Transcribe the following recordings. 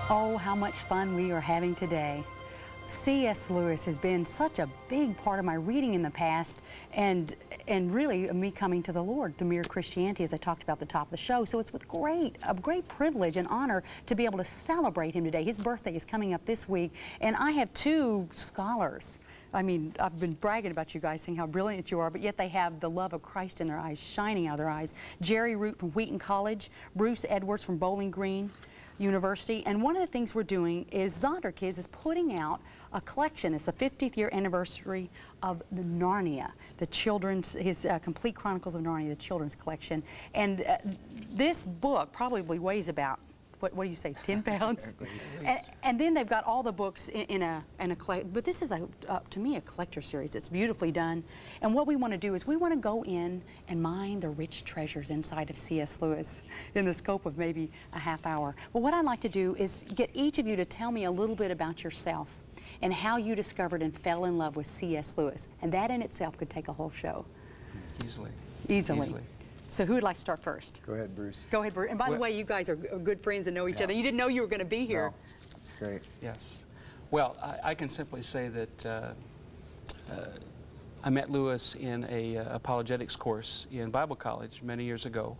Oh, how much fun we are having today. C.S. Lewis has been such a big part of my reading in the past, and really me coming to the Lord through Mere Christianity, as I talked about at the top of the show. So it's with a great privilege and honor to be able to celebrate him today. His birthday is coming up this week, and I have two scholars. I mean, I've been bragging about you guys, saying how brilliant you are, but yet they have the love of Christ in their eyes, shining out of their eyes. Jerry Root from Wheaton College, Bruce Edwards from Bowling Green University. And one of the things we're doing is Zonderkids is putting out a collection. It's the 50th year anniversary of the Narnia, the children's, his Complete Chronicles of Narnia, the children's collection. And this book probably weighs about, what do you say, 10 pounds? and then they've got all the books in a but this is, to me, a collector series. It's beautifully done. And what we want to do is we want to go in and mine the rich treasures inside of C.S. Lewis in the scope of maybe a half hour. Well, what I'd like to do is get each of you to tell me a little bit about yourself and how you discovered and fell in love with C.S. Lewis. And that in itself could take a whole show. Easily. Easily. So who would like to start first? Go ahead, Bruce. Go ahead, Bruce. And by the way, you guys are good friends and know each other. You didn't know you were going to be here. No, that's great. Yes. Well, I can simply say that I met Lewis in a apologetics course in Bible college many years ago,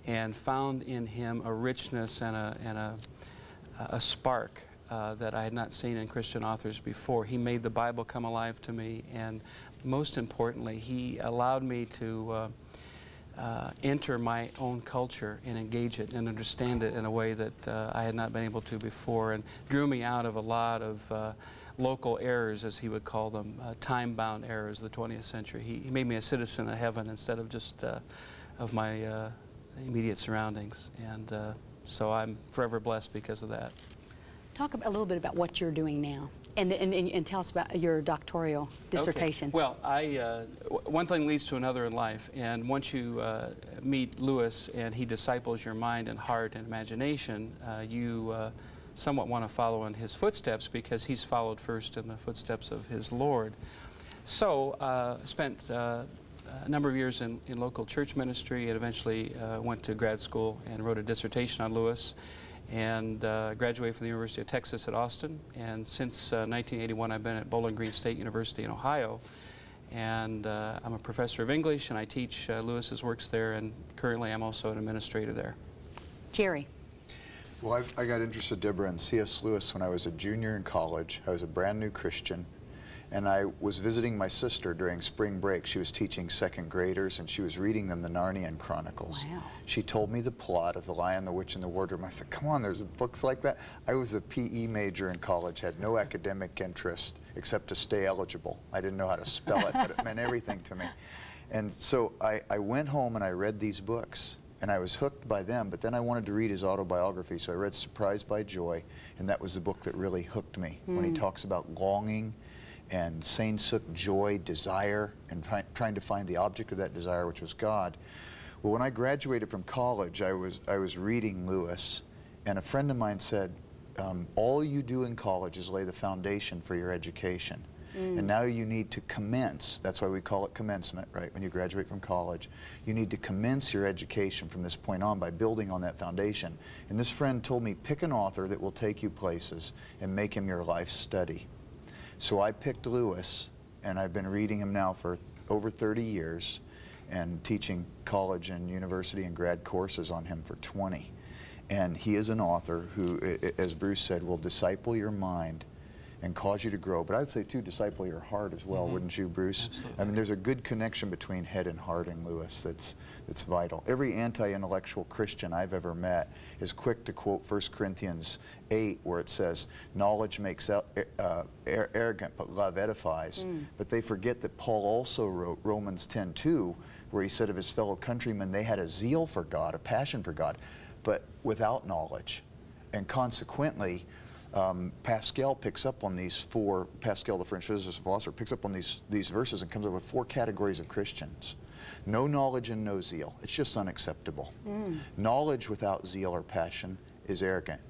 and found in him a richness and a spark that I had not seen in Christian authors before. He made the Bible come alive to me, and most importantly, he allowed me to enter my own culture and engage it and understand it in a way that I had not been able to before, and drew me out of a lot of local errors, as he would call them, time-bound errors of the 20th century. He made me a citizen of heaven instead of just of my immediate surroundings, and so I'm forever blessed because of that. Talk a little bit about what you're doing now, and tell us about your doctoral dissertation. Okay. Well, one thing leads to another in life, and once you meet Lewis and he disciples your mind and heart and imagination, you somewhat want to follow in his footsteps, because he's followed first in the footsteps of his Lord. So I spent a number of years in local church ministry, and eventually went to grad school and wrote a dissertation on Lewis, and graduated from the University of Texas at Austin. And since 1981, I've been at Bowling Green State University in Ohio, and I'm a professor of English, and I teach Lewis's works there, and currently I'm also an administrator there. Jerry. Well, I got interested, Deborah, in C.S. Lewis when I was a junior in college. I was a brand new Christian, and I was visiting my sister during spring break. She was teaching second graders, and she was reading them the Narnian Chronicles. Wow. She told me the plot of The Lion, the Witch, and the Wardrobe. I said, come on, there's books like that. I was a PE major in college, had no academic interest except to stay eligible. I didn't know how to spell it, but it meant everything to me. And so I went home and I read these books, and I was hooked by them, but then I wanted to read his autobiography, so I read Surprised by Joy, and that was the book that really hooked me, when he talks about longing and seinsuk, joy, desire, and trying to find the object of that desire, which was God. Well, when I graduated from college, I was reading Lewis, and a friend of mine said, all you do in college is lay the foundation for your education. And now you need to commence. That's why we call it commencement, right? When you graduate from college, you need to commence your education from this point on by building on that foundation. And this friend told me, pick an author that will take you places and make him your life study. So I picked Lewis, and I've been reading him now for over 30 years and teaching college and university and grad courses on him for 20. And he is an author who, as Bruce said, will disciple your mind and cause you to grow. But I would say, too, disciple your heart as well, wouldn't you, Bruce? Absolutely. I mean, there's a good connection between head and heart in Lewis that's vital. Every anti-intellectual Christian I've ever met is quick to quote 1 Corinthians 8, where it says, knowledge makes arrogant, but love edifies. But they forget that Paul also wrote Romans 10:2, where he said of his fellow countrymen, they had a zeal for God, a passion for God, but without knowledge. And consequently, Pascal picks up on these Pascal, the French physicist and philosopher, picks up on these verses and comes up with 4 categories of Christians. No knowledge and no zeal. It's just unacceptable. Knowledge without zeal or passion is arrogant.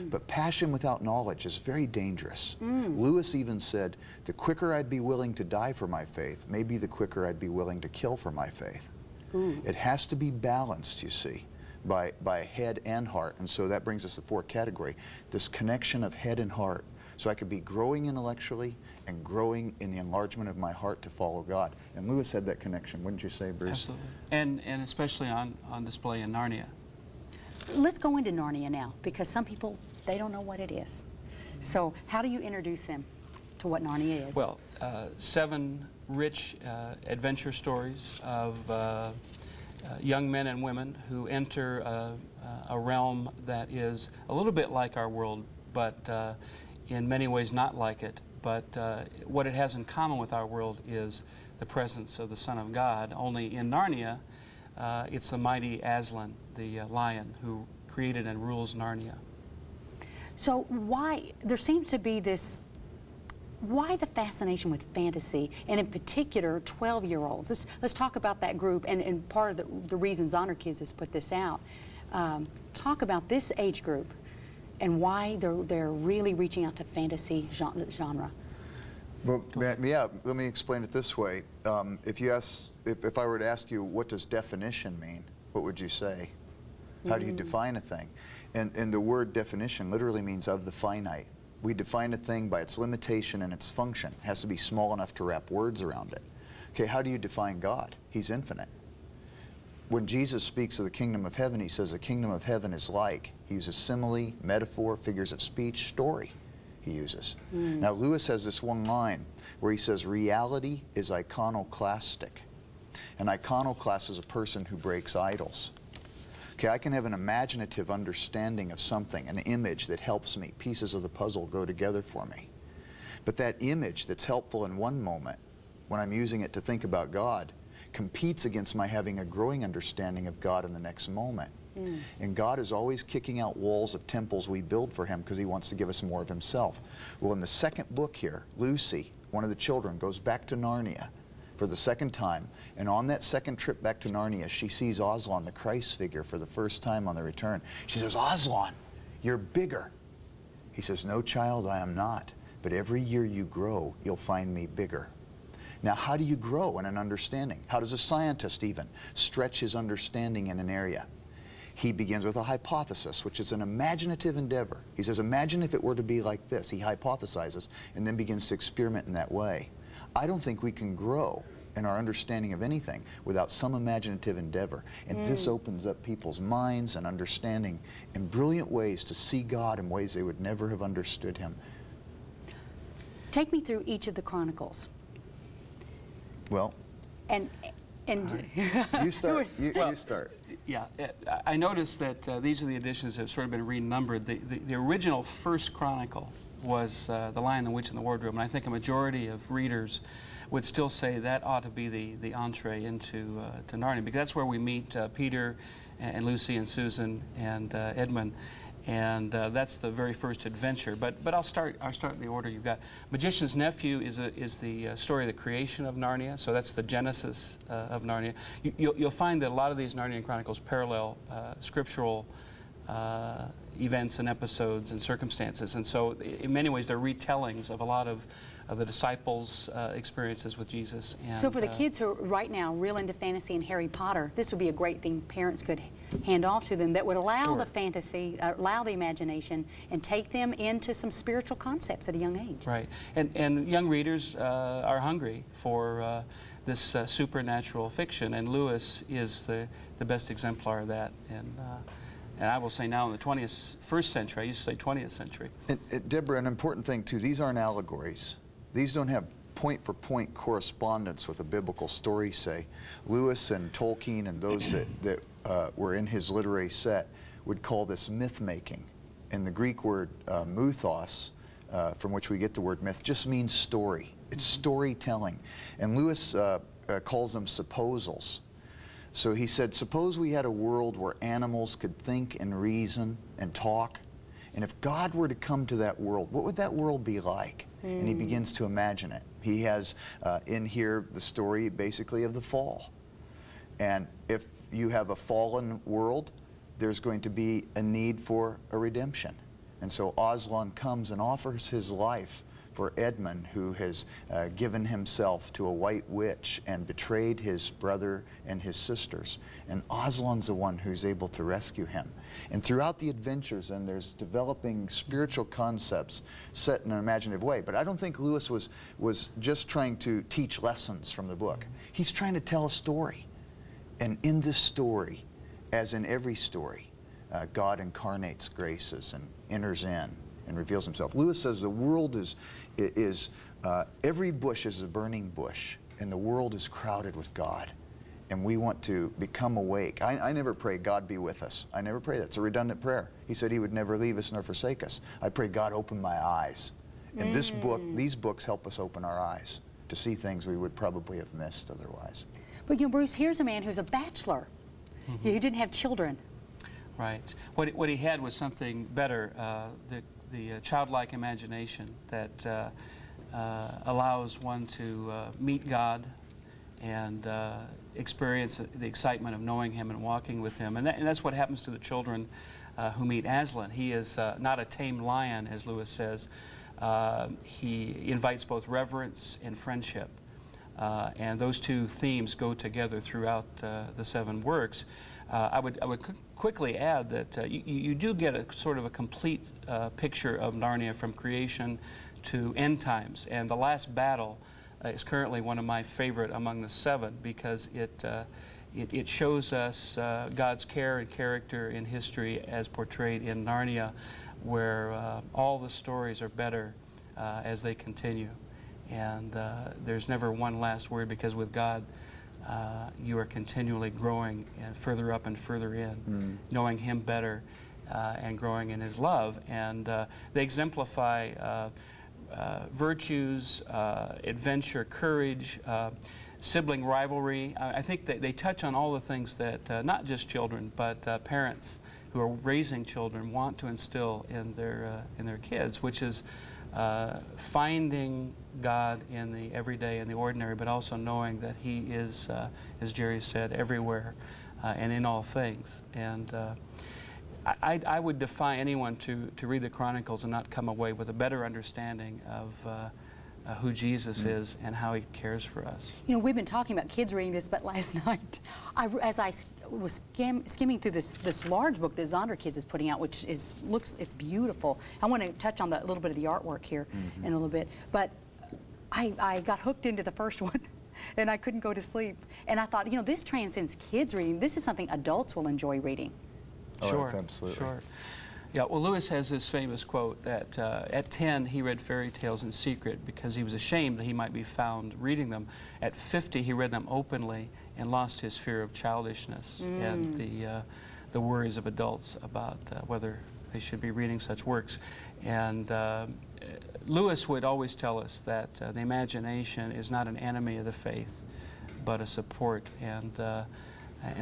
But passion without knowledge is very dangerous. Lewis even said, the quicker I'd be willing to die for my faith, maybe the quicker I'd be willing to kill for my faith. It has to be balanced, you see. by head and heart. And so that brings us to the fourth category, this connection of head and heart. So I could be growing intellectually and growing in the enlargement of my heart to follow God. And Lewis had that connection, wouldn't you say, Bruce? Absolutely. And especially on display in Narnia. Let's go into Narnia now, because some people, they don't know what it is. So how do you introduce them to what Narnia is? Well, 7 rich adventure stories of young men and women who enter a realm that is a little bit like our world, but in many ways not like it. But what it has in common with our world is the presence of the Son of God. Only in Narnia, it's the mighty Aslan, the lion, who created and rules Narnia. So why, there seems to be this, why the fascination with fantasy, and in particular 12-year-olds? Let's talk about that group, and part of the reason Zonner Kids has put this out. Talk about this age group and why they're really reaching out to fantasy genre. Well, yeah, let me explain it this way. If I were to ask you, what does definition mean, what would you say? How do you define a thing? And the word definition literally means of the finite. We define a thing by its limitation and its function. It has to be small enough to wrap words around it. Okay, how do you define God? He's infinite. When Jesus speaks of the kingdom of heaven, he says the kingdom of heaven is like. He uses simile, metaphor, figures of speech, story he uses. Now Lewis has this one line where he says reality is iconoclastic. An iconoclast is a person who breaks idols. Okay, I can have an imaginative understanding of something, an image that helps me. Pieces of the puzzle go together for me. But that image that's helpful in one moment, when I'm using it to think about God, competes against my having a growing understanding of God in the next moment. And God is always kicking out walls of temples we build for him because he wants to give us more of himself. Well, in the second book here, Lucy, one of the children, goes back to Narnia for the second time, and on that second trip back to Narnia, she sees Aslan, the Christ figure, for the first time on the return. She says, Aslan, you're bigger. He says, no, child, I am not, but every year you grow, you'll find me bigger. Now, how do you grow in an understanding? How does a scientist even stretch his understanding in an area? He begins with a hypothesis, which is an imaginative endeavor. He says, imagine if it were to be like this. He hypothesizes and then begins to experiment in that way. I don't think we can grow in our understanding of anything without some imaginative endeavor. And this opens up people's minds and understanding in brilliant ways to see God in ways they would never have understood him. Take me through each of the Chronicles. Well, And you start. You start. Yeah, I noticed that these are the editions that have sort of been renumbered. The original first Chronicle was The Lion, the Witch, and the Wardrobe, and I think a majority of readers would still say that ought to be the entree into to Narnia, because that's where we meet Peter and Lucy and Susan and Edmund, and that's the very first adventure. But I'll start in the order you've got. Magician's Nephew is the story of the creation of Narnia, so that's the genesis of Narnia. You'll find that a lot of these Narnian Chronicles parallel scriptural events and episodes and circumstances, and so in many ways they're retellings of a lot of the disciples' experiences with Jesus. And, so for the kids who are right now real into fantasy and Harry Potter, this would be a great thing parents could hand off to them that would allow the fantasy, allow the imagination, and take them into some spiritual concepts at a young age. Right, and young readers are hungry for this supernatural fiction, and Lewis is the best exemplar of that. And I will say now in the 21st century, I used to say 20th century. Deborah, an important thing too, these aren't allegories. These don't have point-for-point correspondence with a biblical story, say. Lewis and Tolkien and those that were in his literary set would call this myth-making. And the Greek word mythos, from which we get the word myth, just means story. It's storytelling. And Lewis calls them supposals. So he said, suppose we had a world where animals could think and reason and talk, and if God were to come to that world, what would that world be like? And he begins to imagine it. He has in here the story basically of the fall. And if you have a fallen world, there's going to be a need for a redemption. And so Aslan comes and offers his life for Edmund, who has given himself to a white witch and betrayed his brother and his sisters. And Aslan's the one who's able to rescue him. And throughout the adventures, and there's developing spiritual concepts set in an imaginative way. But I don't think Lewis was just trying to teach lessons from the book. He's trying to tell a story. And in this story, as in every story, God incarnates graces and enters in and reveals himself. Lewis says the world is every bush is a burning bush, and the world is crowded with God. And we want to become awake. I never pray, God be with us. I never pray that. It's a redundant prayer. He said he would never leave us nor forsake us. I pray, God, open my eyes. And this book, these books help us open our eyes to see things we would probably have missed otherwise. But you know, Bruce, here's a man who's a bachelor. He didn't have children. Right. What he had was something better, the childlike imagination that allows one to meet God and experience the excitement of knowing him and walking with him. And that's what happens to the children who meet Aslan. He is not a tame lion, as Lewis says. He invites both reverence and friendship. And those two themes go together throughout the 7 works. I would quickly add that you do get a sort of a complete picture of Narnia from creation to end times. And the last battle is currently one of my favorite among the 7 because it shows us God's care and character in history as portrayed in Narnia, where all the stories are better as they continue. And there's never one last word, because with God, you are continually growing and further up and further in, knowing him better and growing in his love. And they exemplify virtues, adventure, courage, sibling rivalry. I think that they touch on all the things that not just children, but parents who are raising children want to instill in their kids, which is finding God in the everyday and the ordinary, but also knowing that he is, as Jerry said, everywhere and in all things. And I would defy anyone to read the Chronicles and not come away with a better understanding of who Jesus is and how he cares for us. You know, we've been talking about kids reading this, but last night, as I was skimming through this large book that Zonderkids is putting out, which it's beautiful. I want to touch on a little bit of the artwork here in a little bit, but I got hooked into the first one and I couldn't go to sleep. And I thought, you know, this transcends kids reading. This is something adults will enjoy reading. Oh, sure, absolutely. Sure. Yeah, well, Lewis has this famous quote that at 10 he read fairy tales in secret because he was ashamed that he might be found reading them. At 50 he read them openly and lost his fear of childishness and the worries of adults about whether they should be reading such works. And Lewis would always tell us that the imagination is not an enemy of the faith, but a support and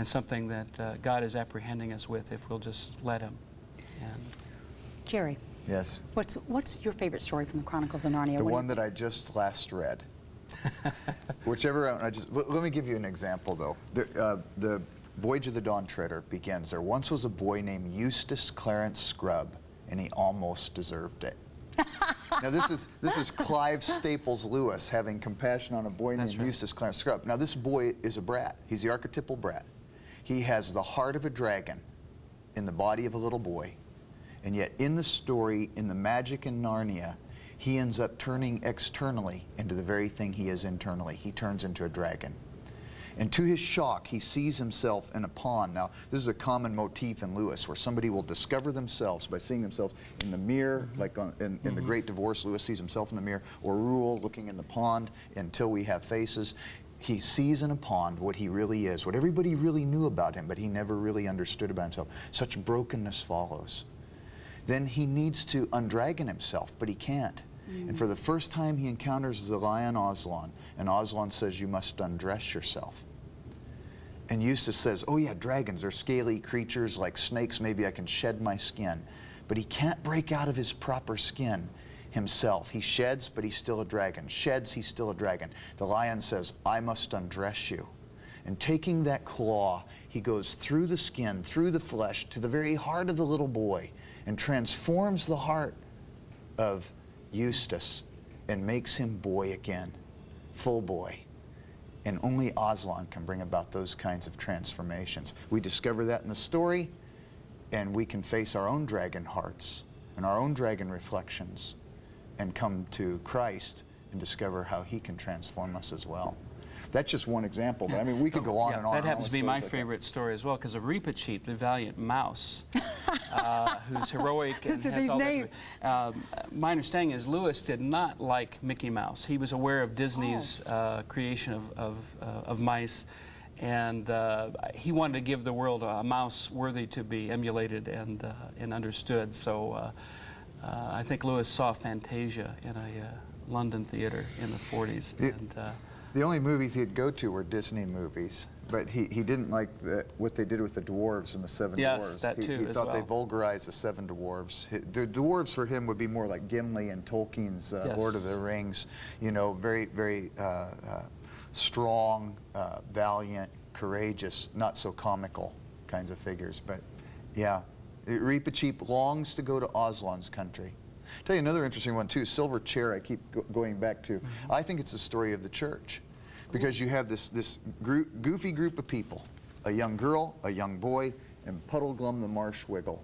something that God is apprehending us with if we'll just let him. And Jerry. Yes. What's your favorite story from the Chronicles of Narnia? The one that I just last read. Whichever let me give you an example though. The Voyage of the Dawn Treader begins. There once was a boy named Eustace Clarence Scrubb, and he almost deserved it. Now this is Clive Staples Lewis having compassion on a boy named Eustace Clarence Scrubb. Now this boy is a brat. He's the archetypal brat. He has the heart of a dragon in the body of a little boy. And yet in the story, in the magic in Narnia, he ends up turning externally into the very thing he is internally. He turns into a dragon. And to his shock, he sees himself in a pond. Now, this is a common motif in Lewis, where somebody will discover themselves by seeing themselves in the mirror, like in The Great Divorce, Lewis sees himself in the mirror, or Rule looking in the pond, Until We Have Faces. He sees in a pond what he really is, what everybody really knew about him, but he never really understood about himself. Such brokenness follows. Then he needs to undragon himself, but he can't. And for the first time he encounters the lion Aslan, and Aslan says, you must undress yourself. And Eustace says, oh yeah, dragons are scaly creatures like snakes, maybe I can shed my skin. But he can't break out of his proper skin himself. He sheds, but he's still a dragon. Sheds, he's still a dragon. The lion says, I must undress you. And taking that claw, he goes through the skin, through the flesh, to the very heart of the little boy, and transforms the heart of Eustace and makes him boy again, full boy. And only Aslan can bring about those kinds of transformations. We discover that in the story, and we can face our own dragon hearts and our own dragon reflections and come to Christ and discover how he can transform us as well. That's just one example. But I mean, we could go on and on. That happens to be my like favorite story as well, because of Reepicheep, the valiant mouse, who's heroic and has all that. My understanding is Lewis did not like Mickey Mouse. He was aware of Disney's creation of mice, and he wanted to give the world a mouse worthy to be emulated and understood. So I think Lewis saw Fantasia in a London theater in the 40s. The only movies he'd go to were Disney movies, but he didn't like what they did with the dwarves and the seven dwarves. Yes, that too. He thought they vulgarized the seven dwarves. The dwarves for him would be more like Gimli and Tolkien's Lord of the Rings. You know, very, very strong, valiant, courageous, not so comical kinds of figures. But yeah, Reepicheep longs to go to Aslan's country. I'll tell you another interesting one too, Silver Chair, I keep going back to. I think it's the story of the church, because you have this goofy group of people, a young girl, a young boy, and Puddleglum the Marsh Wiggle.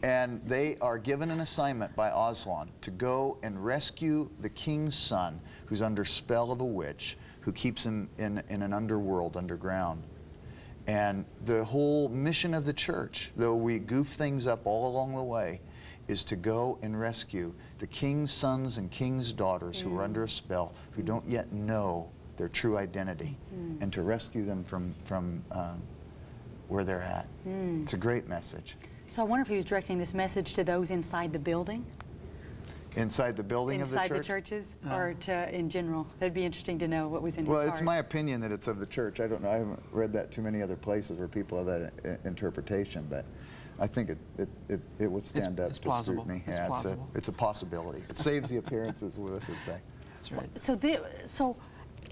And they are given an assignment by Aslan to go and rescue the king's son, who's under spell of a witch, who keeps him in an underworld underground. And the whole mission of the church, though we goof things up all along the way, is to go and rescue the king's sons and king's daughters who are under a spell, who don't yet know their true identity, and to rescue them from where they're at. It's a great message. So I wonder if he was directing this message to those inside the building? Inside the building of the church? Inside the churches, or in general? That'd be interesting to know what was in his heart. Well, it's my opinion that it's of the church. I don't know. I haven't read that too many other places where people have that interpretation, but I think it would stand up to scrutiny. It's plausible. It's a possibility. It saves the appearances, Lewis would say. That's right. So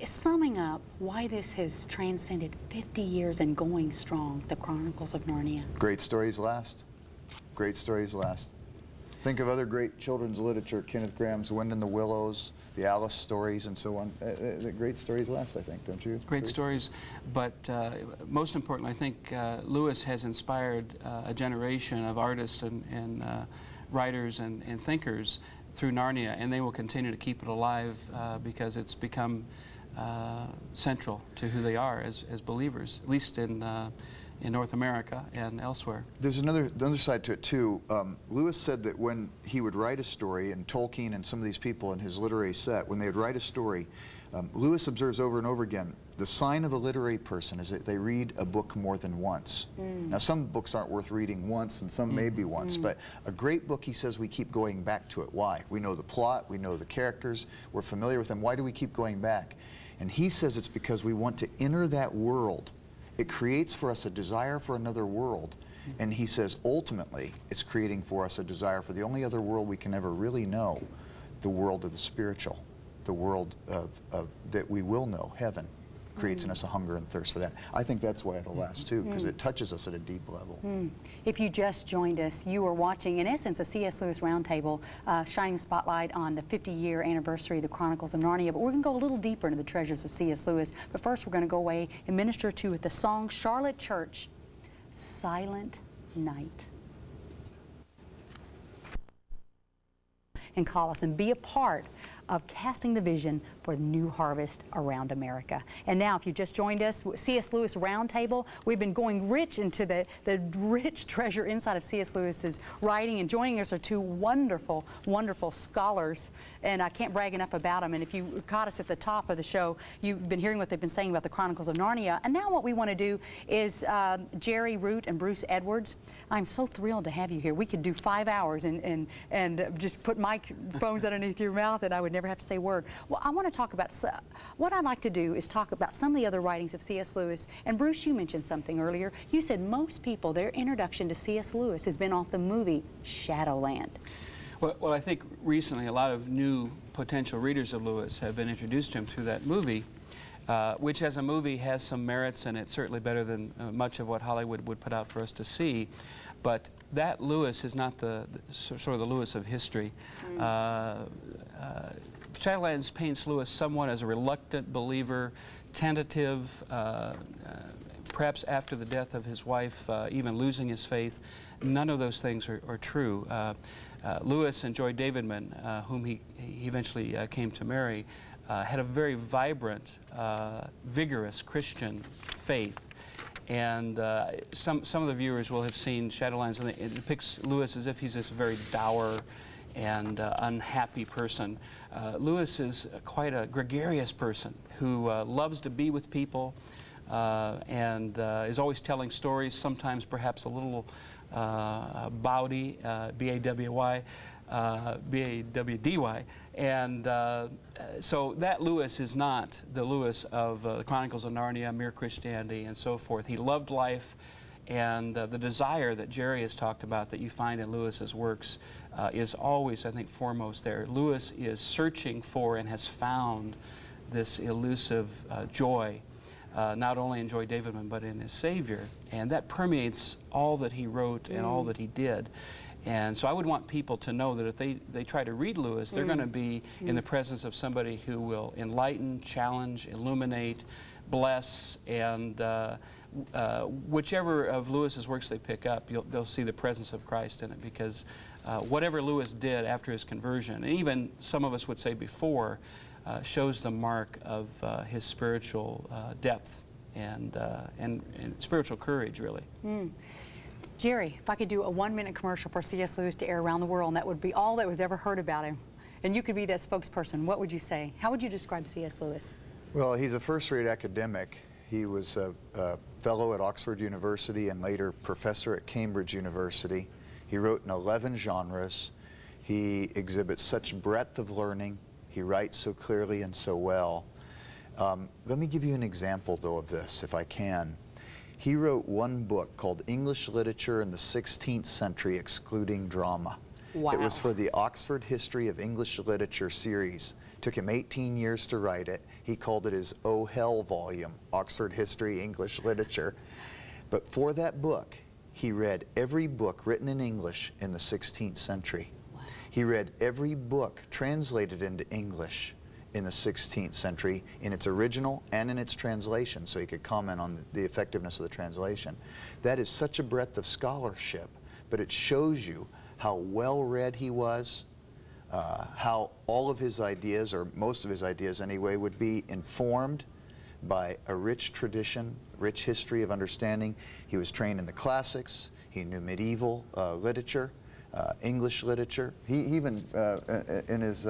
summing up why this has transcended 50 years and going strong, the Chronicles of Narnia. Great stories last. Great stories last. Think of other great children's literature, Kenneth Graham's Wind in the Willows, the Alice stories, and so on. The great stories last, I think, don't you? Great stories, but most importantly, I think Lewis has inspired a generation of artists and writers and thinkers through Narnia, and they will continue to keep it alive because it's become central to who they are as believers, at least in North America and elsewhere. There's another side to it too. Lewis said that when he would write a story, and Tolkien and some of these people in his literary set, when they would write a story, Lewis observes over and over again, the sign of a literary person is that they read a book more than once. Now, some books aren't worth reading once, and some maybe once, but a great book, he says, we keep going back to it. Why? We know the plot, we know the characters, we're familiar with them. Why do we keep going back? And he says it's because we want to enter that world. It creates for us a desire for another world. And he says, ultimately, it's creating for us a desire for the only other world we can ever really know, the world of the spiritual, the world that we will know, heaven. Creates in us a hunger and thirst for that. I think that's why it'll last too, because it touches us at a deep level. If you just joined us, you are watching, in essence, a C.S. Lewis Roundtable, shining the spotlight on the 50-year anniversary of the Chronicles of Narnia. But we're going to go a little deeper into the treasures of C.S. Lewis. But first, we're going to go away and minister to with the song Charlotte Church, Silent Night. And call us and be a part of casting the vision for the new harvest around America. And now, if you just joined us, C.S. Lewis Roundtable, we've been going rich into the rich treasure inside of C.S. Lewis's writing, and joining us are two wonderful, wonderful scholars, and I can't brag enough about them. And if you caught us at the top of the show, you've been hearing what they've been saying about the Chronicles of Narnia. And now what we want to do is Jerry Root and Bruce Edwards. I'm so thrilled to have you here. We could do 5 hours and just put microphones underneath your mouth and I would never have to say a word. Well, I want to talk about, what I'd like to do is talk about some of the other writings of C.S. Lewis. And Bruce, you mentioned something earlier. You said most people, their introduction to C.S. Lewis has been off the movie Shadowland. Well, I think recently a lot of new potential readers of Lewis have been introduced to him through that movie, which as a movie has some merits, and it's certainly better than much of what Hollywood would put out for us to see. But that Lewis is not sort of the Lewis of history. Shadowlands paints Lewis somewhat as a reluctant believer, tentative, perhaps after the death of his wife, even losing his faith. None of those things are true. Lewis and Joy Davidman, whom he eventually came to marry, had a very vibrant, vigorous Christian faith. And some of the viewers will have seen Shadowlands, and it depicts Lewis as if he's this very dour and unhappy person. Lewis is quite a gregarious person who loves to be with people and is always telling stories, sometimes perhaps a little bawdy, B-A-W-Y, B-A-W-D-Y. And so that Lewis is not the Lewis of the Chronicles of Narnia, Mere Christianity, and so forth. He loved life, and the desire that Jerry has talked about that you find in Lewis's works is always, I think, foremost there. Lewis is searching for and has found this elusive joy, not only in Joy Davidman, but in his Savior. And that permeates all that he wrote and all that he did. And so I would want people to know that if they try to read Lewis, they're going to be in the presence of somebody who will enlighten, challenge, illuminate, bless, and whichever of Lewis's works they pick up, they'll see the presence of Christ in it, because whatever Lewis did after his conversion, and even some of us would say before, shows the mark of his spiritual depth and spiritual courage, really. Jerry, if I could do a 1-minute commercial for C.S. Lewis to air around the world, and that would be all that was ever heard about him, and you could be that spokesperson, what would you say? How would you describe C.S. Lewis? Well, he's a first-rate academic. He was a fellow at Oxford University and later professor at Cambridge University. He wrote in 11 genres. He exhibits such breadth of learning. He writes so clearly and so well. Let me give you an example, though, of this, if I can. He wrote one book called English Literature in the 16th Century, Excluding Drama. Wow. It was for the Oxford History of English Literature series. It took him 18 years to write it. He called it his Oh Hell volume, Oxford History English Literature. But for that book, he read every book written in English in the 16th century. Wow. He read every book translated into English in the 16th century, in its original and in its translation, so he could comment on the effectiveness of the translation. That is such a breadth of scholarship, but it shows you how well-read he was, how all of his ideas, or most of his ideas anyway, would be informed by a rich tradition, rich history of understanding. He was trained in the classics. He knew medieval literature, English literature. He even, in his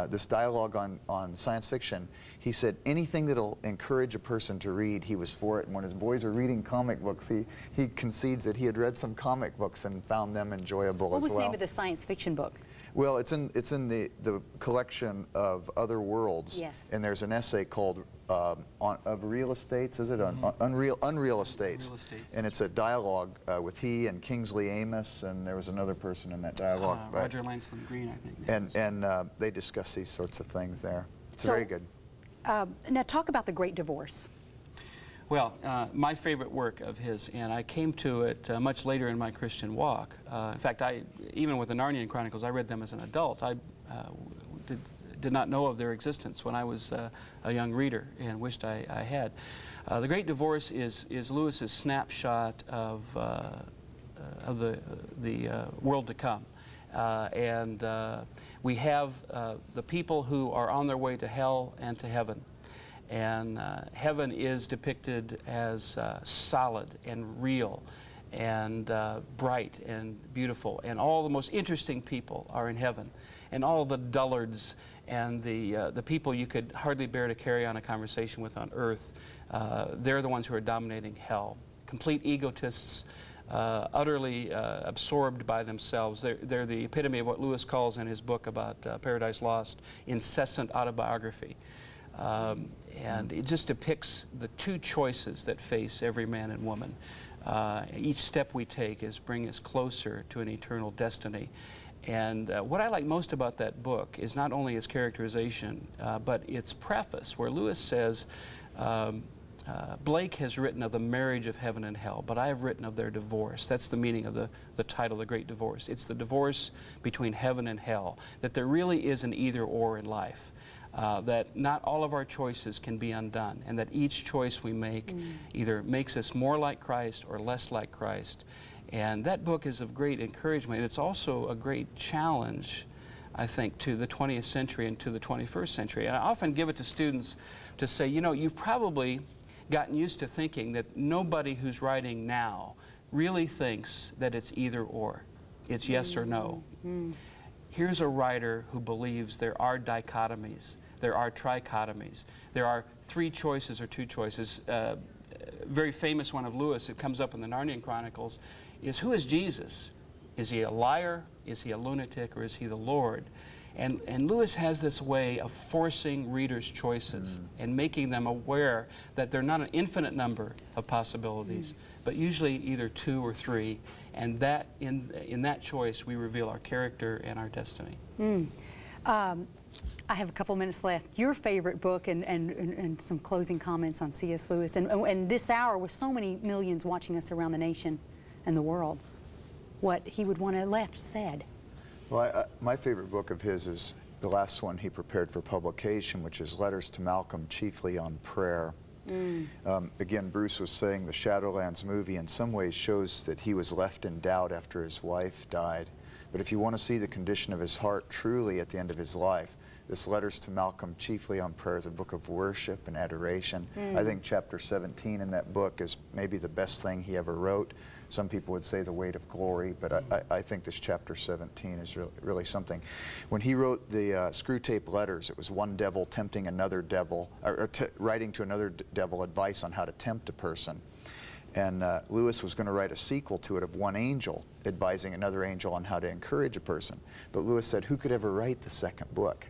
this dialogue on science fiction, he said anything that'll encourage a person to read, he was for it. And when his boys are reading comic books, he concedes that he had read some comic books and found them enjoyable as well. What was the name of the science fiction book? Well, it's in the collection of Other Worlds. Yes. And there's an essay called of Real Estates, is it? Unreal Estates. And it's a dialogue with he and Kingsley Amis, and there was another person in that dialogue. Roger Langston Green, I think. And they discuss these sorts of things there. It's very good. Now talk about The Great Divorce. Well, my favorite work of his, and I came to it much later in my Christian walk. In fact, even with the Narnian Chronicles, I read them as an adult. I did not know of their existence when I was a young reader, and wished I had. The Great Divorce is Lewis's snapshot of the world to come. We have the people who are on their way to hell and to heaven. And heaven is depicted as solid and real and bright and beautiful. And all the most interesting people are in heaven. And all the dullards and the people you could hardly bear to carry on a conversation with on earth, they're the ones who are dominating hell. Complete egotists, utterly absorbed by themselves. They're the epitome of what Lewis calls in his book about Paradise Lost, incessant autobiography. And it just depicts the two choices that face every man and woman. Each step we take is bring us closer to an eternal destiny. And what I like most about that book is not only its characterization, but its preface, where Lewis says, Blake has written of the marriage of heaven and hell, but I have written of their divorce. That's the meaning of the title, The Great Divorce. It's the divorce between heaven and hell, that there really is an either-or in life, that not all of our choices can be undone, and that each choice we make either makes us more like Christ or less like Christ. And that book is of great encouragement. It's also a great challenge, I think, to the 20th century and to the 21st century. And I often give it to students to say, you know, you've probably gotten used to thinking that nobody who's writing now really thinks that it's either or. It's yes or no. Here's a writer who believes there are dichotomies, there are trichotomies, there are three choices or two choices. A very famous one of Lewis, it comes up in the Narnian Chronicles, is who is Jesus? Is he a liar? Is he a lunatic? Or is he the Lord? And Lewis has this way of forcing readers' choices and making them aware that there are not an infinite number of possibilities, but usually either two or three, and that in that choice we reveal our character and our destiny. I have a couple minutes left. Your favorite book and some closing comments on C.S. Lewis, and this hour with so many millions watching us around the nation and the world, what he would want to left said. Well, my favorite book of his is the last one he prepared for publication, which is Letters to Malcolm, chiefly on prayer. Again, Bruce was saying the Shadowlands movie in some ways shows that he was left in doubt after his wife died. But if you want to see the condition of his heart truly at the end of his life, this Letters to Malcolm, chiefly on prayer, is a book of worship and adoration. I think chapter 17 in that book is maybe the best thing he ever wrote. Some people would say The Weight of Glory, but I think this chapter 17 is really something. When he wrote the Screwtape Letters, it was one devil tempting another devil, or writing to another devil advice on how to tempt a person. And Lewis was going to write a sequel to it of one angel advising another angel on how to encourage a person. But Lewis said, who could ever write the second book?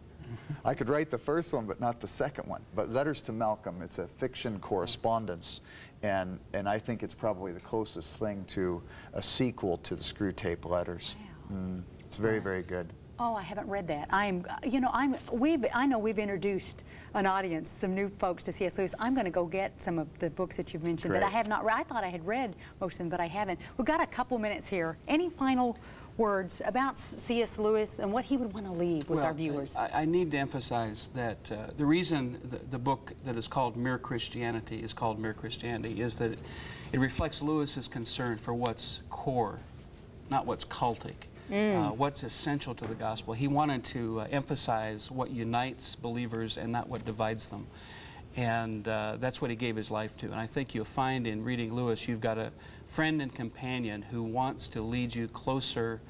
I could write the first one, but not the second one. But Letters to Malcolm, it's a fiction correspondence, and I think it's probably the closest thing to a sequel to the Screwtape Letters. Wow. It's very, very good. Oh, I haven't read that. I know we've introduced an audience, some new folks to C.S. Lewis. I'm going to go get some of the books that you've mentioned that I have not read. I thought I had read most of them, but I haven't. We've got a couple minutes here. Any final words about C.S. Lewis and what he would want to leave with our viewers? I need to emphasize that the reason the book that is called Mere Christianity is called Mere Christianity is that it reflects Lewis's concern for what's core, not what's cultic. What's essential to the gospel. He wanted to emphasize what unites believers and not what divides them. And that's what he gave his life to. And I think you'll find in reading Lewis, you've got a friend and companion who wants to lead you closer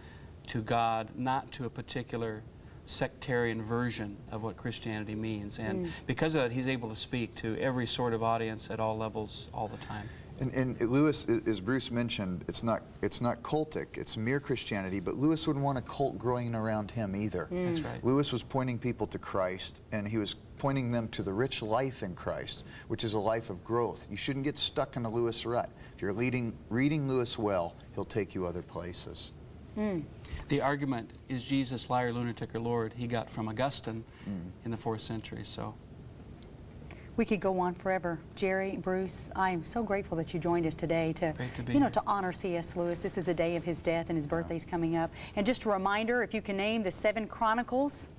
to God, not to a particular sectarian version of what Christianity means. And because of that, he's able to speak to every sort of audience at all levels all the time. And Lewis, as Bruce mentioned, it's not cultic, it's mere Christianity, but Lewis wouldn't want a cult growing around him either. That's right. Lewis was pointing people to Christ, and he was pointing them to the rich life in Christ, which is a life of growth. You shouldn't get stuck in a Lewis rut. If you're reading Lewis well, he'll take you other places. The argument, is Jesus liar, lunatic, or Lord, he got from Augustine in the 4th century. So. We could go on forever. Jerry, Bruce, I am so grateful that you joined us today to honor C.S. Lewis. This is the day of his death, and his birthday's coming up. And just a reminder, if you can name the 7 Chronicles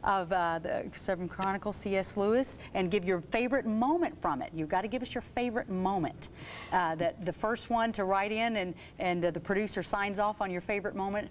of the 7 Chronicles, C.S. Lewis, and give your favorite moment from it. You've got to give us your favorite moment. That the first one to write in and the producer signs off on your favorite moment,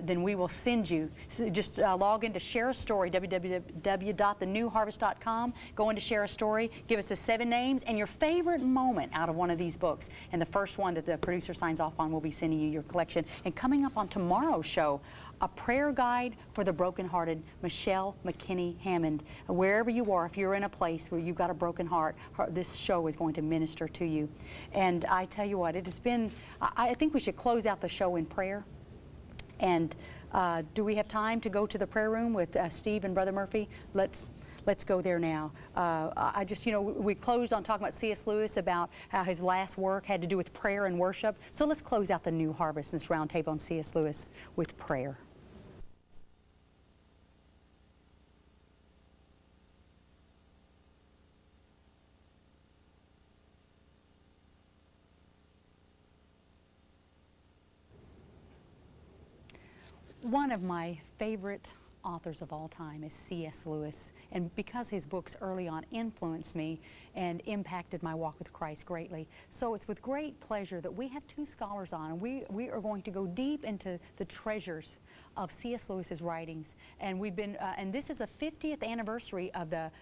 then we will send you. So just log in to Share a Story, www.thenewharvest.com. Go into Share a Story, give us the 7 names and your favorite moment out of one of these books. And the first one that the producer signs off on will be sending you your collection. And coming up on tomorrow's show, a prayer guide for the brokenhearted, Michelle McKinney Hammond. Wherever you are, if you're in a place where you've got a broken heart, this show is going to minister to you. And I tell you what, it has been, I think we should close out the show in prayer. And do we have time to go to the prayer room with Steve and Brother Murphy? Let's go there now. I just, we closed on talking about C.S. Lewis, about how his last work had to do with prayer and worship. So let's close out the New Harvest, this round table on C.S. Lewis, with prayer. One of my favorite authors of all time is C.S. Lewis, and because his books early on influenced me and impacted my walk with Christ greatly. So it's with great pleasure that we have two scholars on, and we are going to go deep into the treasures of C.S. Lewis's writings. And we've been, and this is the 50th anniversary of the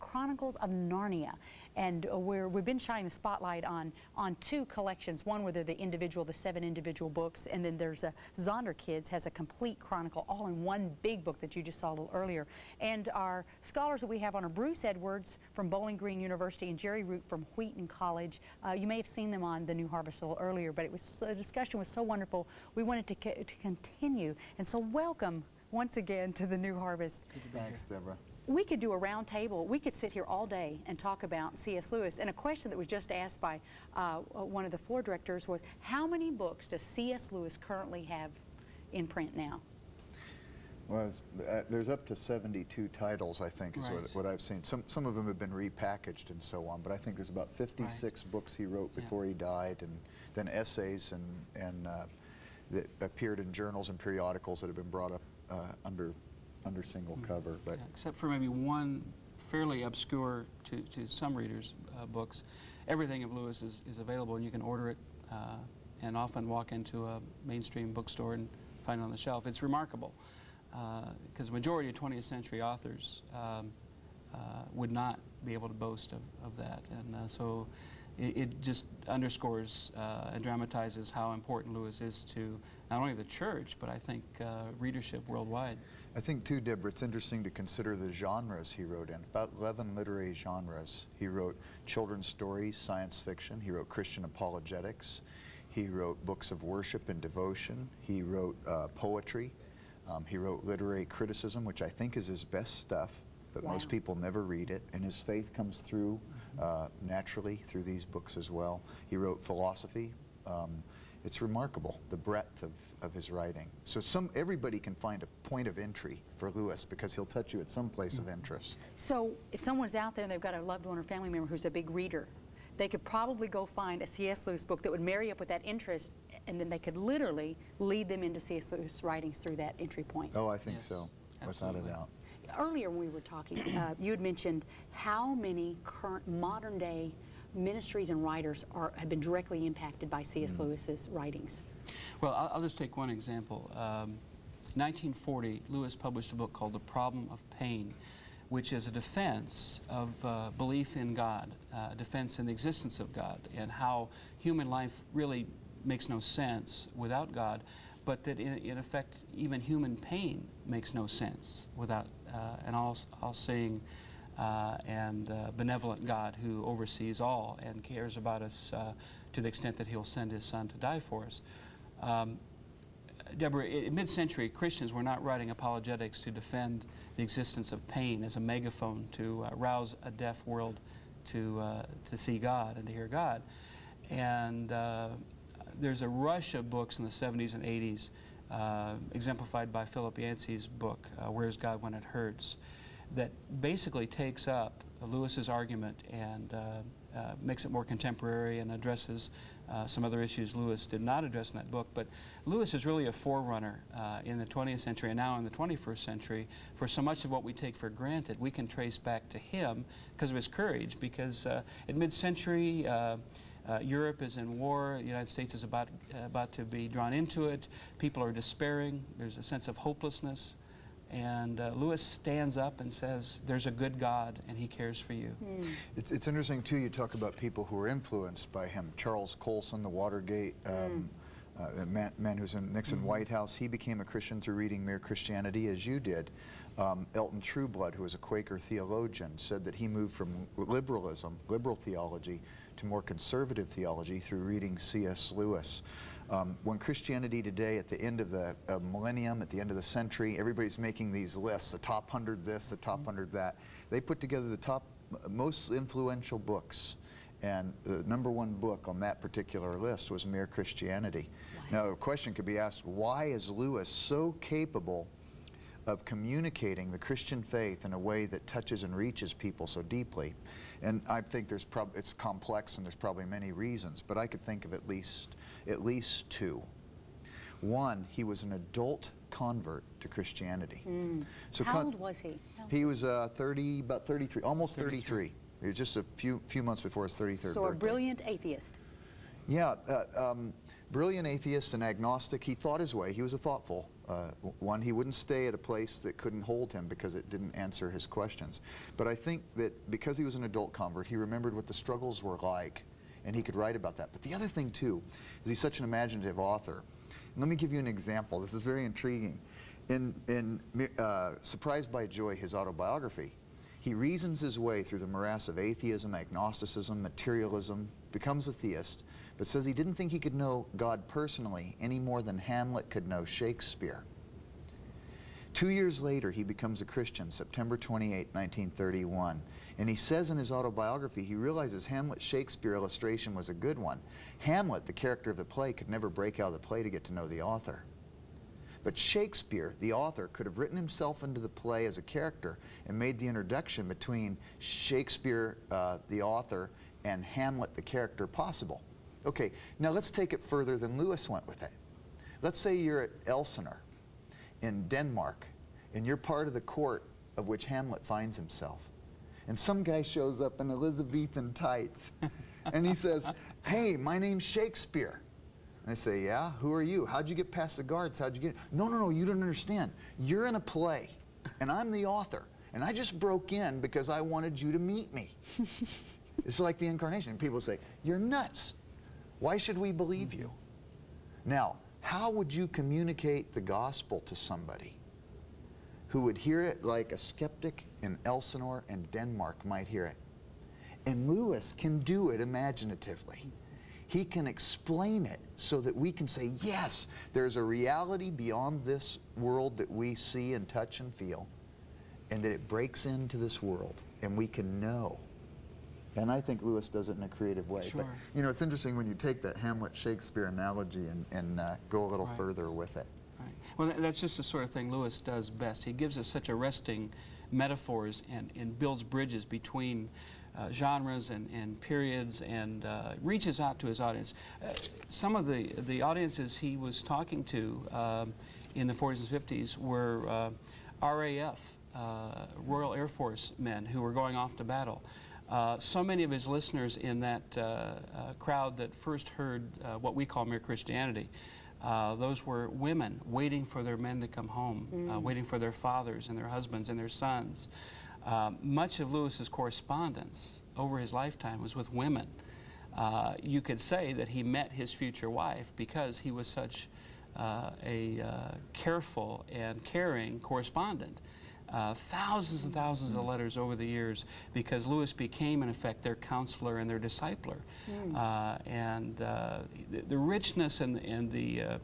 Chronicles of Narnia, and we've been shining the spotlight on two collections. One where they're the 7 individual books, and then there's a Zonder Kids has a complete chronicle all in one big book that you just saw a little earlier. And our scholars that we have on are Bruce Edwards from Bowling Green University and Jerry Root from Wheaton College. You may have seen them on The New Harvest a little earlier, but the discussion was so wonderful we wanted to continue. And so welcome once again to The New Harvest. Thanks, Deborah. We could do a round table. We could sit here all day and talk about C.S. Lewis. And a question that was just asked by one of the floor directors was, how many books does C.S. Lewis currently have in print now? Well, there's up to 72 titles, I think, is what I've seen. Some of them have been repackaged and so on, but I think there's about 56 books he wrote before he died, and then essays that appeared in journals and periodicals that have been brought up under single cover. But except for maybe one fairly obscure to some readers books, everything of Lewis is available, and you can order it and often walk into a mainstream bookstore and find it on the shelf. It's remarkable because the majority of 20th century authors would not be able to boast of that, and so it just underscores and dramatizes how important Lewis is to not only the church, but I think readership worldwide. I think too, Deborah, it's interesting to consider the genres he wrote in. About 11 literary genres. He wrote children's stories, science fiction. He wrote Christian apologetics. He wrote books of worship and devotion. He wrote poetry. He wrote literary criticism, which I think is his best stuff, but most people never read it. And his faith comes through naturally through these books as well. He wrote philosophy. It's remarkable, the breadth of his writing. So everybody can find a point of entry for Lewis because he'll touch you at some place of interest. So if someone's out there and they've got a loved one or family member who's a big reader, they could probably go find a C.S. Lewis book that would marry up with that interest, and then they could literally lead them into C.S. Lewis writings through that entry point. Oh, I think so, without a doubt. Earlier when we were talking, you had mentioned how many current modern-day ministries and writers have been directly impacted by C.S. Lewis's writings. Well, I'll just take one example. 1940, Lewis published a book called The Problem of Pain, which is a defense of belief in God, a defense in the existence of God, and how human life really makes no sense without God, but that in effect even human pain makes no sense without an all-seeing and benevolent God who oversees all and cares about us to the extent that he'll send his son to die for us. Deborah, in mid-century, Christians were not writing apologetics to defend the existence of pain as a megaphone to rouse a deaf world to see God and to hear God. And there's a rush of books in the 70s and 80s, exemplified by Philip Yancey's book, Where's God When It Hurts, that basically takes up Lewis's argument and makes it more contemporary and addresses some other issues Lewis did not address in that book. But Lewis is really a forerunner in the 20th century and now in the 21st century for so much of what we take for granted. We can trace back to him because of his courage, because in mid-century Europe is in war, the United States is about to be drawn into it, people are despairing, there's a sense of hopelessness. And Lewis stands up and says, there's a good God, and he cares for you. It's interesting, too, you talk about people who were influenced by him. Charles Colson, the Watergate man who's in Nixon White House, he became a Christian through reading Mere Christianity, as you did. Elton Trueblood, who was a Quaker theologian, said that he moved from liberalism, liberal theology, to more conservative theology through reading C.S. Lewis. When Christianity today, at the end of the millennium, at the end of the century, everybody's making these lists, the top 100 this, the top 100 that. They put together the top, most influential books, and the #1 book on that particular list was Mere Christianity. Wow. Now, the question could be asked, why is Lewis so capable of communicating the Christian faith in a way that touches and reaches people so deeply? And I think it's complex and there's probably many reasons, but I could think of at least two. One, he was an adult convert to Christianity. So How old was he? He was about 33, almost 33. It was just a few months before his 33rd birthday. So a brilliant atheist. Yeah, brilliant atheist and agnostic. He thought his way. He was a thoughtful one. He wouldn't stay at a place that couldn't hold him because it didn't answer his questions. But I think that because he was an adult convert, he remembered what the struggles were like, and he could write about that. But the other thing, too, is he's such an imaginative author. And let me give you an example. This is very intriguing. In Surprised by Joy, his autobiography, he reasons his way through the morass of atheism, agnosticism, materialism, becomes a theist, but says he didn't think he could know God personally any more than Hamlet could know Shakespeare. 2 years later, he becomes a Christian, September 28, 1931. And he says in his autobiography, he realizes Hamlet's Shakespeare illustration was a good one. Hamlet, the character of the play, could never break out of the play to get to know the author. But Shakespeare, the author, could have written himself into the play as a character and made the introduction between Shakespeare, the author, and Hamlet, the character, possible. Okay, now let's take it further than Lewis went with it. Let's say you're at Elsinore in Denmark, and you're part of the court of which Hamlet finds himself. And some guy shows up in Elizabethan tights, and he says, "Hey, my name's Shakespeare." And I say, "Yeah, who are you? How'd you get past the guards? How'd you get?" "No, no, no, you don't understand. You're in a play, and I'm the author, and I just broke in because I wanted you to meet me." It's like the incarnation. People say, "You're nuts. Why should we believe you?" Now, how would you communicate the gospel to somebody who would hear it like a skeptic in Elsinore and Denmark might hear it? And Lewis can do it imaginatively. He can explain it so that we can say, yes, there's a reality beyond this world that we see and touch and feel, and that it breaks into this world, and we can know. And I think Lewis does it in a creative way. Sure. But, you know, it's interesting when you take that Hamlet-Shakespeare analogy and go a little Right. further with it. Right. Well, that's just the sort of thing Lewis does best. He gives us such arresting metaphors and builds bridges between genres and periods, and reaches out to his audience. Some of the audiences he was talking to in the 40s and 50s were RAF, Royal Air Force men who were going off to battle. So many of his listeners in that crowd that first heard what we call Mere Christianity, those were women waiting for their men to come home, waiting for their fathers and their husbands and their sons. Much of Lewis's correspondence over his lifetime was with women. You could say that he met his future wife because he was such a careful and caring correspondent. Thousands and thousands of letters over the years, because Lewis became, in effect, their counselor and their discipler. The richness and the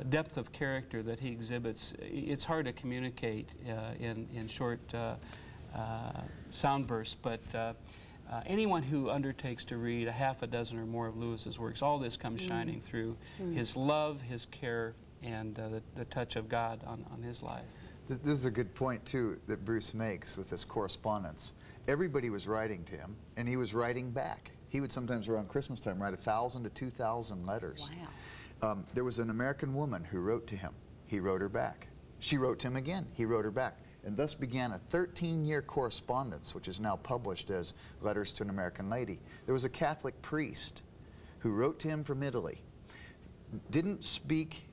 depth of character that he exhibits, it's hard to communicate in short sound bursts, but anyone who undertakes to read a half a dozen or more of Lewis's works, all this comes shining through his love, his care, and the touch of God on his life. This is a good point, too, that Bruce makes with this correspondence. Everybody was writing to him, and he was writing back. He would sometimes, around Christmas time, write 1,000 to 2,000 letters. Wow. There was an American woman who wrote to him. He wrote her back. She wrote to him again. He wrote her back. And thus began a 13-year correspondence, which is now published as Letters to an American Lady. There was a Catholic priest who wrote to him from Italy. Didn't speak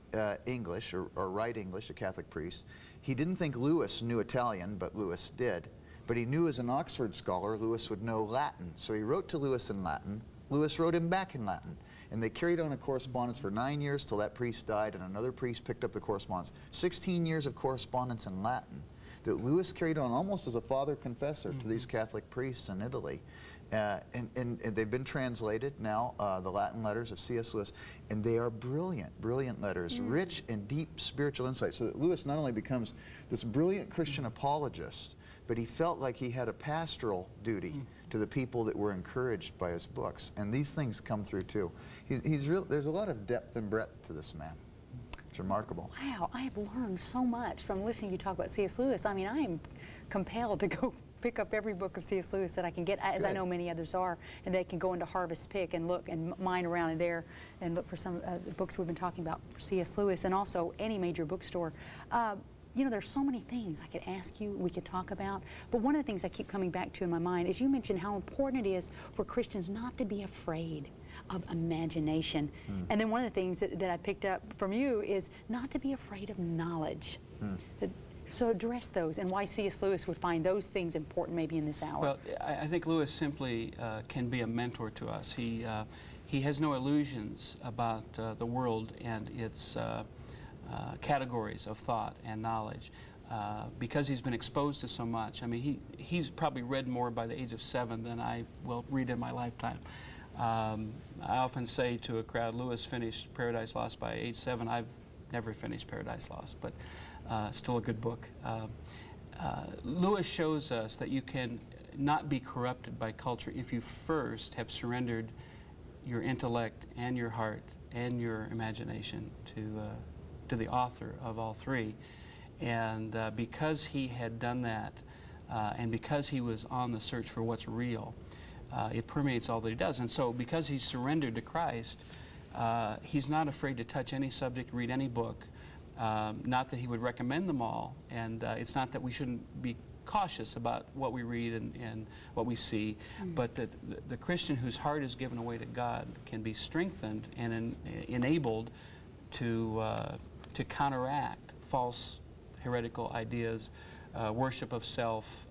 English or write English, a Catholic priest. He didn't think Lewis knew Italian, but Lewis did. But he knew as an Oxford scholar, Lewis would know Latin. So he wrote to Lewis in Latin. Lewis wrote him back in Latin. And they carried on a correspondence for 9 years till that priest died, and another priest picked up the correspondence. 16 years of correspondence in Latin that Lewis carried on almost as a father confessor to these Catholic priests in Italy. And they've been translated now, the Latin letters of C.S. Lewis, and they are brilliant, brilliant letters, rich and deep spiritual insight, so that Lewis not only becomes this brilliant Christian apologist, but he felt like he had a pastoral duty to the people that were encouraged by his books. And these things come through, too. There's a lot of depth and breadth to this man. It's remarkable. Wow, I have learned so much from listening to you talk about C.S. Lewis. I mean, I am compelled to go pick up every book of C.S. Lewis that I can get, as I know many others are, and they can go into Harvest Pick and look and mine around in there and look for some of the books we've been talking about for C.S. Lewis, and also any major bookstore. You know, there's so many things I could ask you, we could talk about, but one of the things I keep coming back to in my mind is you mentioned how important it is for Christians not to be afraid of imagination. And then one of the things that I picked up from you is not to be afraid of knowledge. So address those, and why C.S. Lewis would find those things important maybe in this hour. Well, I think Lewis simply can be a mentor to us. He has no illusions about the world and its categories of thought and knowledge, because he's been exposed to so much. I mean, he's probably read more by the age of 7 than I will read in my lifetime. I often say to a crowd, Lewis finished Paradise Lost by age 7. I've never finished Paradise Lost, but still a good book. Lewis shows us that you can not be corrupted by culture if you first have surrendered your intellect and your heart and your imagination to the author of all three. And because he had done that, and because he was on the search for what's real, it permeates all that he does. And so because he's surrendered to Christ, he's not afraid to touch any subject, read any book. Not that he would recommend them all, and it's not that we shouldn't be cautious about what we read and what we see, but that the Christian whose heart is given away to God can be strengthened and enabled to counteract false heretical ideas, worship of self,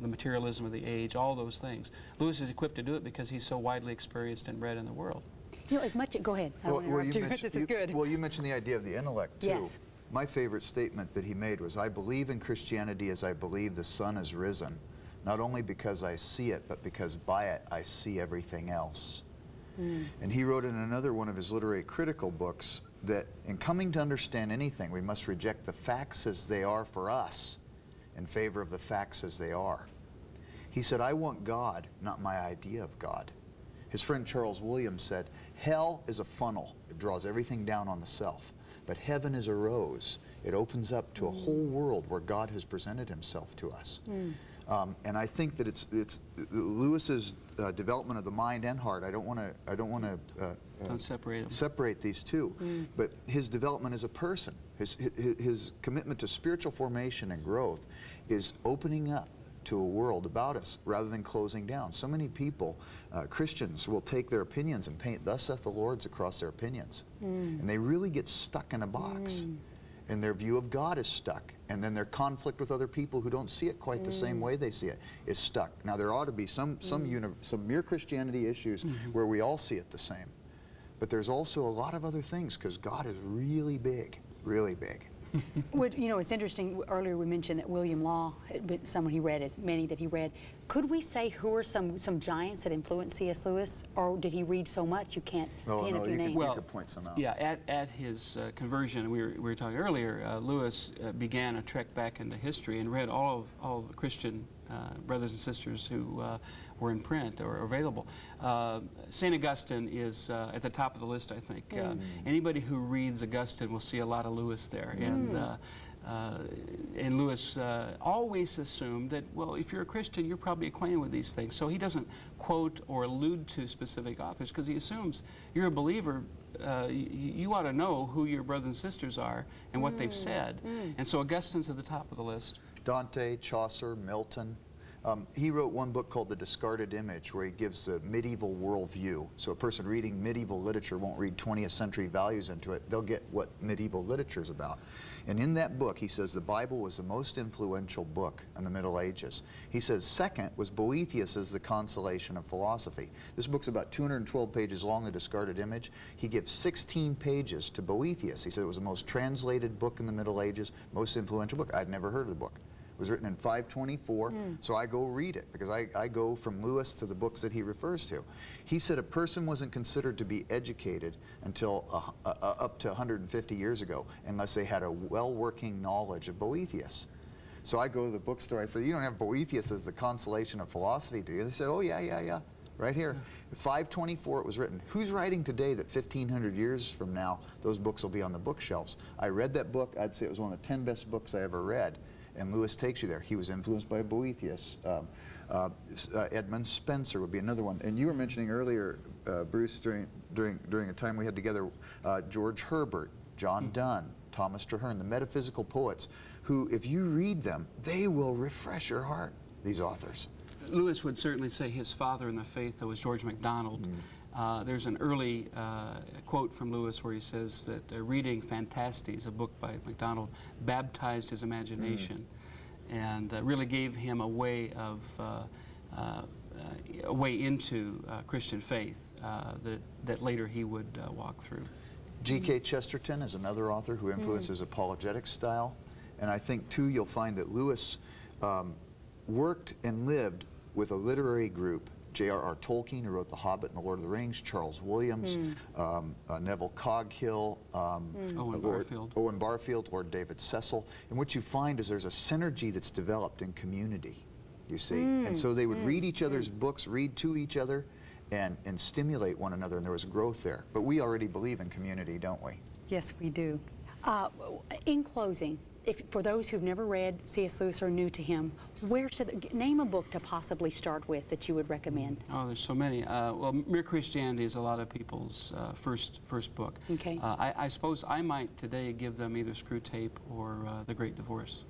the materialism of the age, all those things. Lewis is equipped to do it because he's so widely experienced and read in the world. You know, as much, go ahead. I don't want to interrupt you. This is good. Well, you mentioned the idea of the intellect, too. Yes. My favorite statement that he made was, I believe in Christianity as I believe the sun has risen, not only because I see it, but because by it I see everything else. And he wrote in another one of his literary critical books that in coming to understand anything, we must reject the facts as they are for us in favor of the facts as they are. He said, I want God, not my idea of God. His friend Charles Williams said, hell is a funnel. It draws everything down on the self. But heaven is a rose. It opens up to a whole world where God has presented himself to us. And I think that it's Lewis's development of the mind and heart. I don't want to separate them. Separate these two. But his development as a person, his commitment to spiritual formation and growth, is opening up to a world about us rather than closing down. So many people, Christians, will take their opinions and paint "Thus saith the Lord" across their opinions, and they really get stuck in a box. And their view of God is stuck, and then their conflict with other people who don't see it quite the same way they see it is stuck. Now there ought to be some mere Christianity issues where we all see it the same, but there's also a lot of other things because God is really big, really big. You know, it's interesting, earlier we mentioned that William Law, someone he read, as many that he read. Could we say who are some giants that influenced C.S. Lewis, or did he read so much you can't pin a few names? Well, you could point some out. Yeah, at his conversion, we were talking earlier, Lewis began a trek back into history and read all of the Christian brothers and sisters who were in print or available. St. Augustine is at the top of the list, I think. Anybody who reads Augustine will see a lot of Lewis there. And Lewis always assumed that, well, if you're a Christian, you're probably acquainted with these things. So he doesn't quote or allude to specific authors because he assumes you're a believer. You ought to know who your brothers and sisters are and what they've said. And so Augustine's at the top of the list. Dante, Chaucer, Milton. He wrote one book called The Discarded Image, where he gives a medieval worldview. So a person reading medieval literature won't read 20th century values into it. They'll get what medieval literature is about. And in that book, he says the Bible was the most influential book in the Middle Ages. He says second was Boethius's The Consolation of Philosophy. This book's about 212 pages long, The Discarded Image. He gives 16 pages to Boethius. He said it was the most translated book in the Middle Ages, most influential book. I'd never heard of the book. It was written in 524, so I go read it because I go from Lewis to the books that he refers to. He said a person wasn't considered to be educated until up to 150 years ago unless they had a well-working knowledge of Boethius. So I go to the bookstore, I said, you don't have Boethius as The Consolation of Philosophy, do you? They said, oh yeah, right here. 524 it was written. Who's writing today that 1,500 years from now those books will be on the bookshelves? I read that book. I'd say it was one of the 10 best books I ever read. and Lewis takes you there. He was influenced by Boethius. Edmund Spencer would be another one. And you were mentioning earlier, Bruce, during a time we had together, George Herbert, John Donne, Thomas Traherne, the metaphysical poets, who, if you read them, they will refresh your heart, these authors. Lewis would certainly say his father in the faith, though, was George MacDonald. There's an early quote from Lewis where he says that reading Phantastes, a book by MacDonald, baptized his imagination and really gave him a way of a way into Christian faith that later he would walk through. G.K. Chesterton is another author who influences apologetic style, and I think too you'll find that Lewis worked and lived with a literary group. J.R.R. Tolkien, who wrote The Hobbit and The Lord of the Rings, Charles Williams, Neville Coghill, Owen Barfield, Lord David Cecil. And what you find is there's a synergy that's developed in community, you see. And so they would read each other's books, read to each other, and stimulate one another, and there was growth there. But we already believe in community, don't we? Yes, we do. In closing, for those who've never read C.S. Lewis or new to him, where should name a book to possibly start with that you would recommend? Oh, there's so many. Well, Mere Christianity is a lot of people's first book. Okay. I suppose I might today give them either Screwtape or The Great Divorce.